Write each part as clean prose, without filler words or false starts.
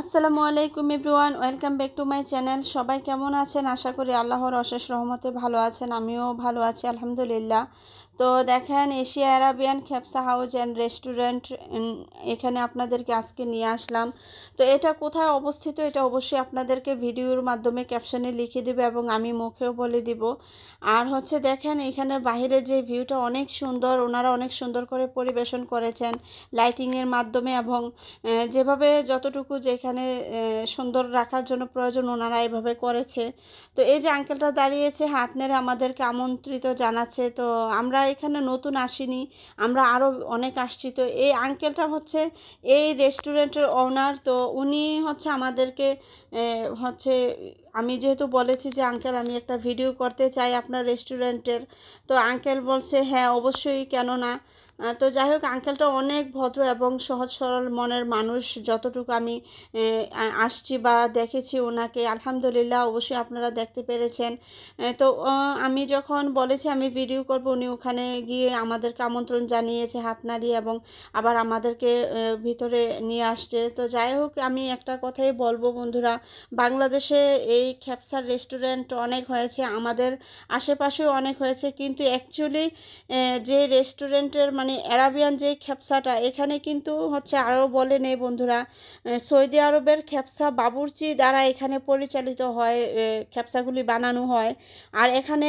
আসসালামু আলাইকুম everyone, welcome back to my channel. সবাই কেমন আছেন? আশা করি আল্লাহর অশেষ রহমতে ভালো আছেন। আমিও ভালো আছি আলহামদুলিল্লাহ। তো দেখেন, এশিয়া আরাবিয়ান খেপসা হাউস অ্যান্ড রেস্টুরেন্ট এখানে আপনাদেরকে আজকে নিয়ে আসলাম। তো এটা কোথায় অবস্থিত এটা অবশ্যই আপনাদেরকে ভিডিওর মাধ্যমে ক্যাপশনে লিখে দেবে এবং আমি মুখেও বলে দিব। আর হচ্ছে দেখেন, এখানের বাইরের যে ভিউটা অনেক সুন্দর, ওনারা অনেক সুন্দর করে পরিবেশন করেছেন লাইটিংয়ের মাধ্যমে এবং যেভাবে যতটুকু যেখানে সুন্দর রাখার জন্য প্রয়োজন ওনারা এভাবে করেছে। তো এই যে আঙ্কেলটা দাঁড়িয়েছে হাত নেড়ে আমাদেরকে আমন্ত্রিত জানাচ্ছে। তো আমরা এখানে নতুন আসিনি, আমরা আরও অনেক আসছি। তো এই আঙ্কেলটা হচ্ছে এই রেস্টুরেন্টের ওনার। তো উনি হচ্ছে আমাদেরকে হচ্ছে, আমি যেহেতু বলেছি যে আঙ্কেল আমি একটা ভিডিও করতে চাই আপনার রেস্টুরেন্টের, তো আঙ্কেল বলছে হ্যাঁ অবশ্যই, কেন না। তো যাই হোক, আঙ্কেলটা অনেক ভদ্র এবং সহজ সরল মনের মানুষ, যতটুকু আমি আসছি বা দেখেছি ওনাকে আলহামদুলিল্লাহ। অবশ্যই আপনারা দেখতে পেরেছেন। তো আমি যখন বলেছি আমি ভিডিও করব, উনি ওখানে গিয়ে আমাদেরকে আমন্ত্রণ জানিয়েছে হাত নাড়িয়ে এবং আবার আমাদেরকে ভিতরে নিয়ে আসছে। তো যাই হোক, আমি একটা কথাই বলবো বন্ধুরা, বাংলাদেশে এই খেপসার রেস্টুরেন্ট অনেক হয়েছে, আমাদের আশেপাশেও অনেক হয়েছে, কিন্তু অ্যাকচুয়ালি যে রেস্টুরেন্টের মানে আরাবিয়ান যে খেপসাটা এখানে কিন্তু হচ্ছে আরও বলে নেই বন্ধুরা, সৌদি আরবের খেপসা বাবুর্চি দ্বারা এখানে পরিচালিত হয়, খেপসাগুলি বানানো হয়। আর এখানে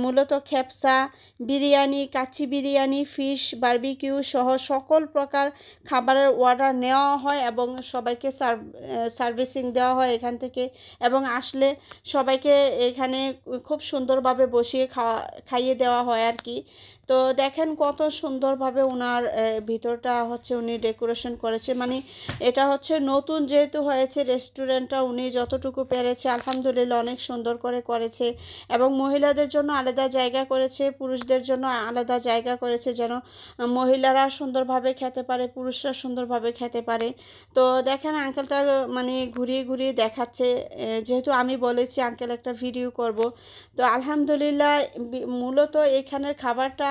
মূলত খেপসা, বিরিয়ানি, কাচ্চি বিরিয়ানি, ফিশ বারবিকিউ সহ সকল প্রকার খাবারের অর্ডার নেওয়া হয় এবং সবাইকে সার্ভিসিং দেওয়া হয় এখান থেকে, এবং আসলে সবাইকে এখানে খুব সুন্দরভাবে বসিয়ে খাইয়ে দেওয়া হয় আর কি। তো দেখেন কত সুন্দরভাবে ওনার ভিতরটা হচ্ছে উনি ডেকোরেশন করেছে। মানে এটা হচ্ছে নতুন যেহেতু হয়েছে রেস্টুরেন্টটা, উনি যতটুকু পেরেছে আলহামদুলিল্লাহ অনেক সুন্দর করে করেছে এবং মহিলাদের জন্য আলাদা জায়গা করেছে, পুরুষদের জন্য আলাদা জায়গা করেছে, যেন মহিলারা সুন্দরভাবে খেতে পারে, পুরুষরা সুন্দরভাবে খেতে পারে। তো দেখেন আঙ্কেলটা মানে ঘুরিয়ে ঘুরিয়ে দেখাচ্ছে, যেহেতু আমি বলেছি আঙ্কেল একটা ভিডিও করব। তো আলহামদুলিল্লাহ মূলত এখানের খাবারটা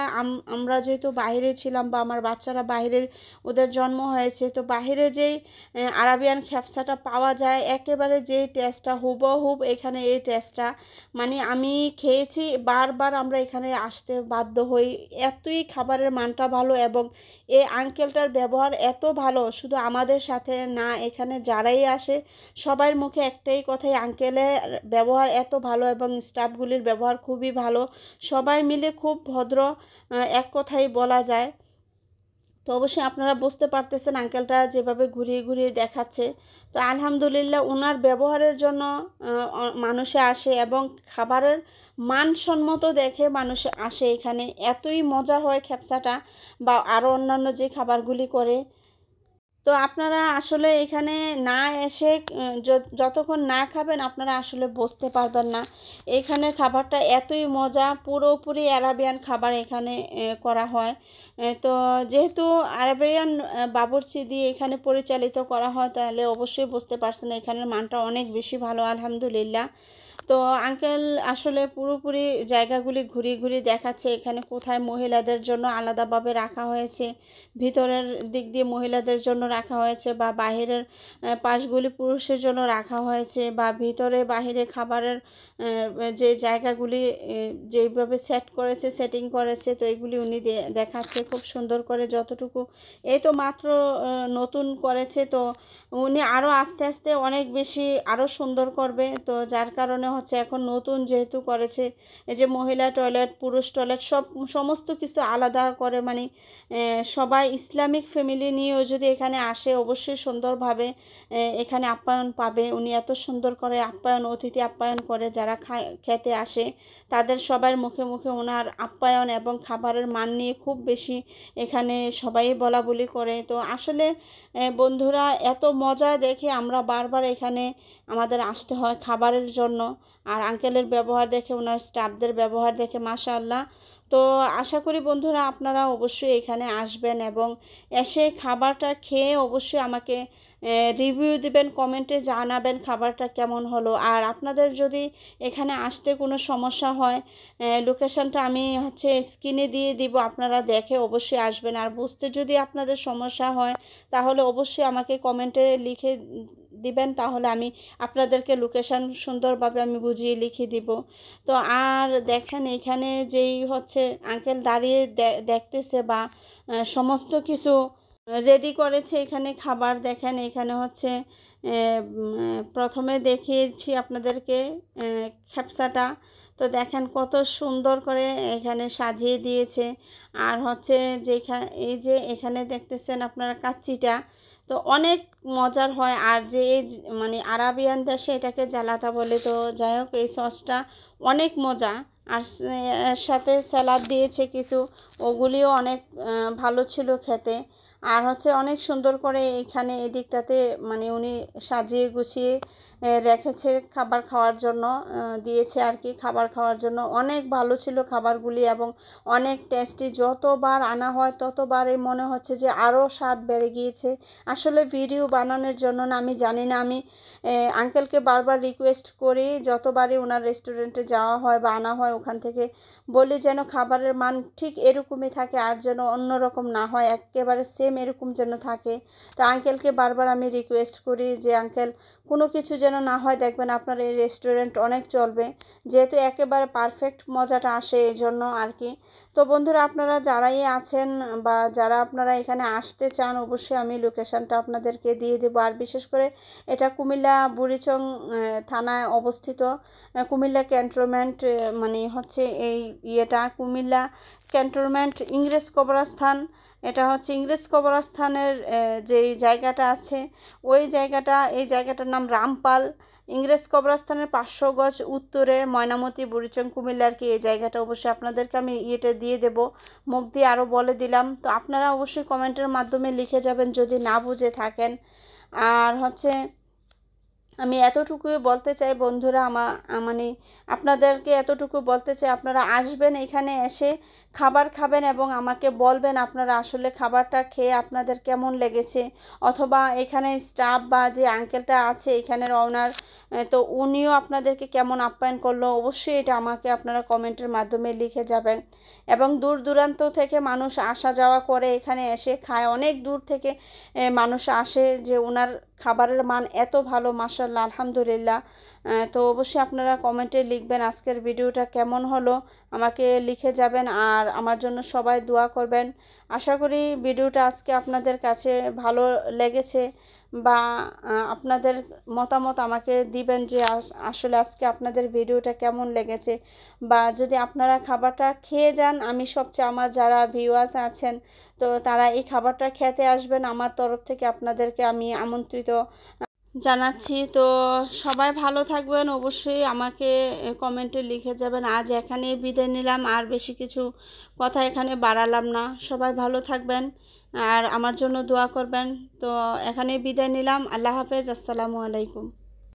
আমরা যেহেতু বাইরে ছিলাম বা আমার বাচ্চারা বাইরে ওদের জন্ম হয়েছে, তো বাইরে যেই আরাবিয়ান খেপসাটা পাওয়া যায় একেবারে যেই টেস্টটা হুবহুব এখানে এই টেস্টটা, মানে আমি খেয়েছি, বারবার আমরা এখানে আসতে বাধ্য হই, এতই খাবারের মানটা ভালো এবং এই আঙ্কেলটার ব্যবহার এত ভালো, শুধু আমাদের সাথে না, এখানে যারাই আসে সবার মুখে একটাই কথাই, আঙ্কেলের ব্যবহার এত ভালো এবং স্টাফগুলির ব্যবহার খুবই ভালো, সবাই মিলে খুব ভদ্র, এক কথাই বলা যায়। তো অবশ্যই আপনারা বুঝতে পারতেছেন আঙ্কেলটা যেভাবে ঘুরিয়ে ঘুরিয়ে দেখাচ্ছে। তো আলহামদুলিল্লাহ ওনার ব্যবহারের জন্য মানুষে আসে এবং খাবারের মানসম্মত দেখে মানুষে আসে এখানে, এতই মজা হয় খেপসাটা বা আরও অন্যান্য যে খাবারগুলি করে। তো আপনারা আসলে এখানে না এসে যতক্ষণ না খাবেন আপনারা আসলে বুঝতে পারবেন না এখানের খাবারটা এতই মজা, পুরোপুরি আরাবিয়ান খাবার এখানে করা হয়। তো যেহেতু আরাবিয়ান বাবুর্চি দিয়ে এখানে পরিচালিত করা হয়, তাহলে অবশ্যই বুঝতে পারছেন এখানের মানটা অনেক বেশি ভালো আলহামদুলিল্লাহ। তো আঙ্কেল আসলে পুরোপুরি জায়গাগুলি ঘুরিয়ে ঘুরিয়ে দেখাচ্ছে এখানে কোথায় মহিলাদের জন্য আলাদাভাবে রাখা হয়েছে, ভিতরের দিক দিয়ে মহিলাদের জন্য রাখা হয়েছে বা বাহিরের পাশগুলি পুরুষের জন্য রাখা হয়েছে, বা ভিতরে বাহিরে খাবারের যে জায়গাগুলি যেইভাবে সেট করেছে, সেটিং করেছে, তো এগুলি উনি দেখাচ্ছে খুব সুন্দর করে যতটুকু। এই তো মাত্র নতুন করেছে, তো উনি আরও আস্তে আস্তে অনেক বেশি আরও সুন্দর করবে। তো যার কারণে হচ্ছে এখন নতুন যেহেতু করেছে, এই যে মহিলা টয়লেট, পুরুষ টয়লেট সমস্ত কিছু আলাদা করে, মানে সবাই ইসলামিক ফ্যামিলি নিয়েও যদি এখানে আসে অবশ্যই সুন্দরভাবে এখানে আপ্যায়ন পাবে। উনি এত সুন্দর করে আপ্যায়ন, অতিথি আপ্যায়ন করে, যারা খেতে আসে তাদের সবার মুখে মুখে ওনার আপ্যায়ন এবং খাবারের মান নিয়ে খুব বেশি এখানে সবাই বলা বলি করে। তো আসলে বন্ধুরা এত মজা দেখে আমরা বারবার এখানে আমাদের আসতে হয় খাবারের জন্য। আর আঙ্কেলের ব্যবহার দেখে, ওনার স্টাফদের ব্যবহার দেখে মাশাআল্লাহ। তো আশা করি বন্ধুরা আপনারা অবশ্যই এখানে আসবেন এবং এসে খাবারটা খেয়ে অবশ্যই আমাকে রিভিউ দিবেন, কমেন্টে জানাবেন খাবারটা কেমন হলো। আর আপনাদের যদি এখানে আসতে কোনো সমস্যা হয়, লোকেশনটা আমি হচ্ছে স্ক্রিনে দিয়ে দিব, আপনারা দেখে অবশ্যই আসবেন। আর বুঝতে যদি আপনাদের সমস্যা হয় তাহলে অবশ্যই আমাকে কমেন্টে লিখে দিবেন, তাহলে আমি আপনাদেরকে লোকেশন সুন্দরভাবে আমি বুঝিয়ে লিখিয়ে দিব। তো আর দেখেন এখানে যেই হচ্ছে আঙ্কেল দাঁড়িয়ে দেখতেছে বা সমস্ত কিছু রেডি করেছে এখানে খাবার। দেখেন এখানে হচ্ছে প্রথমে দেখিয়েছি আপনাদেরকে খেপসাটা। তো দেখেন কত সুন্দর করে এখানে সাজিয়ে দিয়েছে। আর হচ্ছে এই যে এখানে দেখতেছেন আপনারা কাচ্চিটা, তো অনেক মজার হয়। আর যে এই মানে আরাবিয়ান দেশে এটাকে জালাতা বলে। তো যাই হোক এই সসটা অনেক মজা। আর এর সাথে স্যালাড দিয়েছে কিছু, ওগুলিও অনেক ভালো ছিল খেতে। আর হচ্ছে অনেক সুন্দর করে এখানে এদিকটাতে মানে উনি সাজিয়ে গুছিয়ে রেখেছে খাবার খাওয়ার জন্য, দিয়েছে আর কি। খাবার খাওয়ার জন্য অনেক ভালো ছিল খাবারগুলি এবং অনেক টেস্টি। যতবার আনা হয় ততবারই মনে হচ্ছে যে আরও স্বাদ বেড়ে গিয়েছে। আসলে ভিডিও বানানোর জন্য না, আমি জানি না, আমি আঙ্কেলকে বারবার রিকোয়েস্ট করি যতবারই ওনার রেস্টুরেন্টে যাওয়া হয় বা আনা হয় ওখান থেকে, বলি যেন খাবারের মান ঠিক এরকমই থাকে আর যেন অন্যরকম না হয়, একেবারে সেম এরকম যেন থাকে। তো আঙ্কেলকে বারবার আমি রিকোয়েস্ট করি যে আঙ্কেল কোনো কিছু যেন না হয়, দেখবেন আপনার এই রেস্টুরেন্ট অনেক চলবে, যেহেতু একেবারে পারফেক্ট মজাটা আসে এই জন্য আর কি। তো বন্ধুরা আপনারা যারাই আছেন বা যারা আপনারা এখানে আসতে চান, অবশ্যই আমি লোকেশানটা আপনাদেরকে দিয়ে দেবো। আর বিশেষ করে এটা কুমিল্লা বুড়িচং থানায় অবস্থিত। কুমিল্লা ক্যান্টনমেন্ট মানে হচ্ছে এই ইয়েটা কুমিল্লা ক্যান্টনমেন্ট ইংরেজ কবরস্থান। এটা হচ্ছে ইংরেজ কবরস্থানের যেই জায়গাটা আছে ওই জায়গাটা, এই জায়গাটার নাম রামপাল। ইংরেজ কবরস্থানের 500 গজ উত্তরে ময়নামতি বুড়িচং কুমিল্লা আর কি। এই জায়গাটা অবশ্যই আপনাদেরকে আমি ইয়েটা দিয়ে দেব, মুখ দিয়ে আরও বলে দিলাম। তো আপনারা অবশ্যই কমেন্টের মাধ্যমে লিখে যাবেন যদি না বুঝে থাকেন। আর হচ্ছে আমি এতটুকুই বলতে চাই বন্ধুরা, মানে আপনাদেরকে এতটুকু বলতে চাই, আপনারা আসবেন এখানে, এসে খাবার খাবেন এবং আমাকে বলবেন আপনারা আসলে খাবারটা খেয়ে আপনাদের কেমন লেগেছে। অথবা এখানে স্টাফ বা যে আঙ্কেলটা আছে এখানের ওনার, তো উনিও আপনাদেরকে কেমন আপ্যায়ন করলো, অবশ্যই এটা আমাকে আপনারা কমেন্টের মাধ্যমে লিখে যাবেন। এবং দূর দূরান্ত থেকে মানুষ আসা যাওয়া করে, এখানে এসে খায়, অনেক দূর থেকে মানুষ আসে যে ওনার খাবারের মান এত ভালো, মাশাআল্লাহ, আলহামদুলিল্লাহ। তো অবশ্যই আপনারা কমেন্টে লিখবেন আজকের ভিডিওটা কেমন হলো, আমাকে লিখে যাবেন। আর আমার জন্য সবাই দোয়া করবেন। আশা করি ভিডিওটা আজকে আপনাদের কাছে ভালো লেগেছে বা আপনাদের মতামত আমাকে দিবেন যে আসলে আজকে আপনাদের ভিডিওটা কেমন লেগেছে। বা যদি আপনারা খাবারটা খেয়ে যান, আমি সবচেয়ে আমার যারা ভিউয়ার্স আছেন তো তারা এই খাবারটা খেতে আসবেন, আমার তরফ থেকে আপনাদেরকে আমি আমন্ত্রিত জানাচ্ছি। তো সবাই ভালো থাকবেন, অবশ্যই আমাকে কমেন্টে লিখে যাবেন। আজ এখানেই বিদায় নিলাম, আর বেশি কিছু কথা এখানে বাড়ালাম না। সবাই ভালো থাকবেন আর আমার জন্য দোয়া করবেন। তো এখানেই বিদায় নিলাম। আল্লাহ হাফেজ, আসসালামু আলাইকুম।